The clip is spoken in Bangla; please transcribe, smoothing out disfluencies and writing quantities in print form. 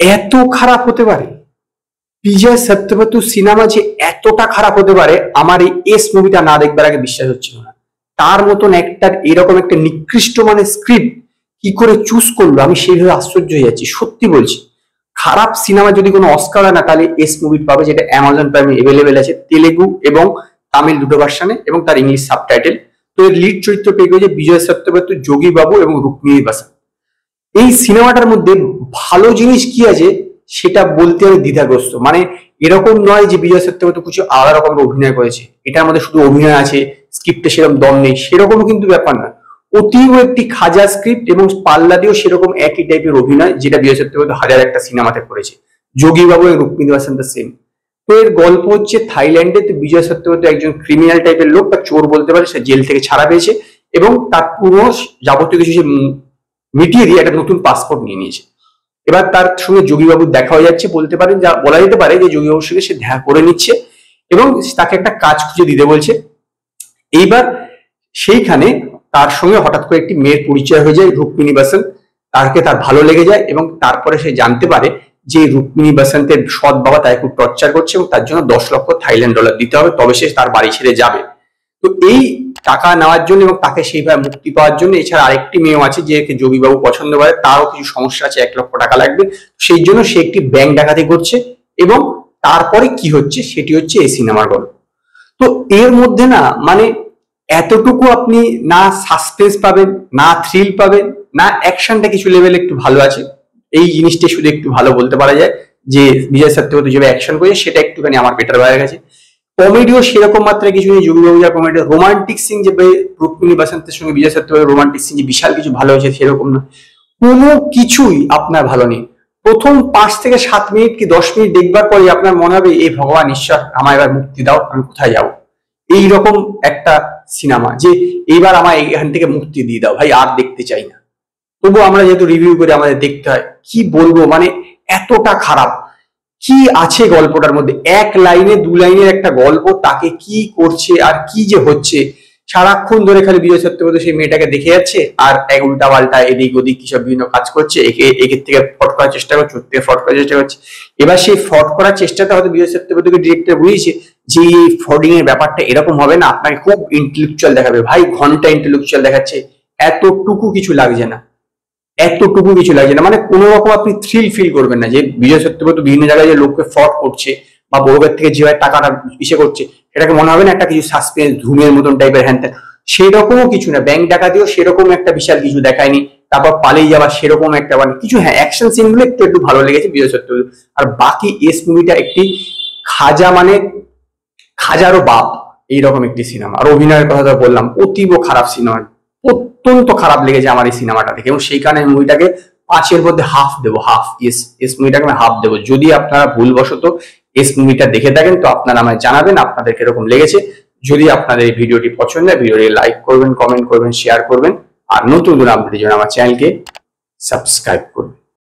এত খারাপ হতে পারে? বিজয় সত্যবতু সিনেমা যে এতটা খারাপ হতে পারে আমার এই এস মুভিটা না দেখবার আগে বিশ্বাস হচ্ছিল না। তার মতন একটা এরকম একটা নিকৃষ্ট মানে স্ক্রিপ্ট কি করে চুজ করলো, আমি সেইভাবে আশ্চর্য হয়ে যাচ্ছি, সত্যি বলছি। খারাপ সিনেমা যদি কোনো অস্কার হয় না তাহলে এস মুভি পাবে, যেটা অ্যামাজন প্রাইমে এভেলেবেল আছে, তেলেগু এবং তামিল দুটো ভার্সানে, এবং তার ইংলিশ সাবটাইটেল। তো এর লিড চরিত্র পেয়ে গেছে বিজয় সত্যবতু, যোগী বাবু এবং রুক্মিণী বাসান। এই সিনেমাটার মধ্যে ভালো জিনিস কি আছে সেটা বলতে আমি দ্বিধাগ্রস্ত। মানে এরকম নয় যে বিজয় সত্যবতী কিছু আলাদা রকমের অভিনয় করেছে, এটার মধ্যে শুধু অভিনয় আছে, স্ক্রিপ্টে সেরকম দম নেই, সেরকমও কিন্তু ব্যাপার না। অতীব একটি খাজা স্ক্রিপ্ট এবং পাল্লা দিয়েও সেরকম একই টাইপের অভিনয়, যেটা বিজয় সত্যবতী হাজার একটা সিনেমাতে করেছে। যোগী বাবু এবং রুক্মিণী বাসান দ্য সেম। তো এর গল্প হচ্ছে থাইল্যান্ডে তো বিজয় সত্যবতী একজন ক্রিমিনাল টাইপের লোক বা চোর বলতে পারে, সে জেল থেকে ছাড়া পেয়েছে এবং তার পুরো যাবতীয় কিছু সে মিটিয়ে দিয়ে একটা নতুন পাসপোর্ট নিয়ে নিয়েছে। এবার তার সঙ্গে যোগীবাবুর দেখা হয়ে যাচ্ছে, বলতে পারেন যা বলা যেতে পারে যে যোগীবাবুর সঙ্গে সে দেখা করে নিচ্ছে এবং তাকে একটা কাজ খুঁজে দিতে বলছে। এইবার সেইখানে তার সঙ্গে হঠাৎ করে একটি মেয়ের পরিচয় হয়ে যায়, রুক্মিণী বাসান। তাকে তার ভালো লেগে যায় এবং তারপরে সে জানতে পারে যে রুক্মিণী বাসান্তের সৎ বাবা তাকে খুব টর্চার করছে এবং তার জন্য 10 লক্ষ থাইল্যান্ড ডলার দিতে হবে, তবে সে তার বাড়ি ছেড়ে যাবে। তো এই টাকা নেওয়ার জন্য এবং তাকে সেইভাবে মুক্তি পাওয়ার জন্য, এছাড়া আরেকটি মেয়েও আছে যে যোগীবাবু পছন্দ করে, তারও কিছু সমস্যা আছে, 1 লক্ষ টাকা লাগবে, সেই জন্য সে একটি ব্যাংক ডাকাতি করছে। এবং তারপরে কি হচ্ছে সেটি হচ্ছে এই সিনেমার গল্প। তো এর মধ্যে না মানে এতটুকু আপনি না সাসপেন্স পাবেন, না থ্রিল পাবেন, না অ্যাকশনটা কিছু লেভেলে একটু ভালো আছে। এই জিনিসটা শুধু একটু ভালো বলতে পারা যায় যে বিজয় সত্যবতী যেভাবে অ্যাকশন করেছে সেটা একটুখানি আমার বেটার হয়ে গেছে। কমেডিও সেরকম মাত্রায় কিছু নেই, যোগীবাবু যা কমেডি, রোমান্টিক সিন যে রুক্মিণী বাসান্তের সঙ্গে বিজয় সত্যবতী রোমান্টিক সিন যে বিশাল কিছু ভালো হয়েছে সেরকম না, কোনো কিছুই আপনার ভালো নেই। প্রথম 5 থেকে 7 মিনিট কি 10 মিনিট দেখবার পরে আপনার মনে হবে এই ভগবান ঈশ্বর আমার এবার মুক্তি দাও, আমি কোথায় যাবো। এইরকম একটা সিনেমা যে এইবার আমার এখান থেকে মুক্তি দিয়ে দাও ভাই, আর দেখতে চাই না। তবু আমরা যেহেতু রিভিউ করে আমাদের দেখতে হয়, কি বলবো মানে এতটা খারাপ। কি আছে গল্পটার মধ্যে, 1 লাইনে 2 লাইনের একটা গল্প, তাকে কি করছে আর কি যে হচ্ছে, সারাক্ষণ ধরে খালি বিজয় সত্যবতী সেই মেয়েটাকে দেখে যাচ্ছে আর এক উল্টা পাল্টা এদিক ওদিক কিসব বিভিন্ন কাজ করছে, একের থেকে ফট করার চেষ্টা করছে, ওর থেকে ফট করার চেষ্টা করছে। এবার সেই ফট করার চেষ্টাতে হয়তো বিজয় সত্যবতীকে ডিরেক্টর বুঝিয়েছে যে এই ফডিং এর ব্যাপারটা এরকম হবে না, আপনাকে খুব ইন্টেলেকচুয়াল দেখাবে। ভাই ঘন্টা ইন্টেলেকচুয়াল দেখাচ্ছে, এতটুকু কিছু লাগছে না, এতটুকু কিছু লাগছে না। মানে কোনো রকম আপনি থ্রিল ফিল করবেন না যে বিজয় সত্যবতী বিভিন্ন জায়গায় যে লোককে ফ্রড করছে বা বড়দের থেকে যেভাবে টাকাটা ইসে করছে, সেটাকে মনে হবে না একটা কিছু সাসপেন্স ধুমের মতন টাইপের হ্যান ত্যান, সেরকমও কিছু না। ব্যাংক ডাকাতিও সেরকম একটা বিশাল কিছু দেখায়নি, তারপর পালিয়ে যাওয়া সেরকম একটা মানে কিছু, হ্যাঁ অ্যাকশন সিন গুলো একটু একটু ভালো লেগেছে বিজয় সত্যবতী। আর বাকি এস মুভিটা একটি খাজা মানে খাজারও বাপ এইরকম একটি সিনেমা। আর অভিনয়ের কথা তো বললাম, অতীব খারাপ সিনেমা, অত্যন্ত খারাপ লেগেছে আমার এই সিনেমাটা দেখে, এবং সেই কারণে মুভিটাকে 5-এর মধ্যে হাফ দেবো, হাফ। এস মুভিটাকে আমি হাফ দেবো। যদি আপনারা ভুলবশত এস মুভিটা দেখে থাকেন তো আপনারা আমায় জানাবেন আপনাদের কিরকম লেগেছে। যদি আপনাদের এই ভিডিওটি পছন্দ হয় ভিডিওটি লাইক করবেন, কমেন্ট করবেন, শেয়ার করবেন, আর নতুন আপডেটের জন্য আমার চ্যানেলকে সাবস্ক্রাইব করবেন।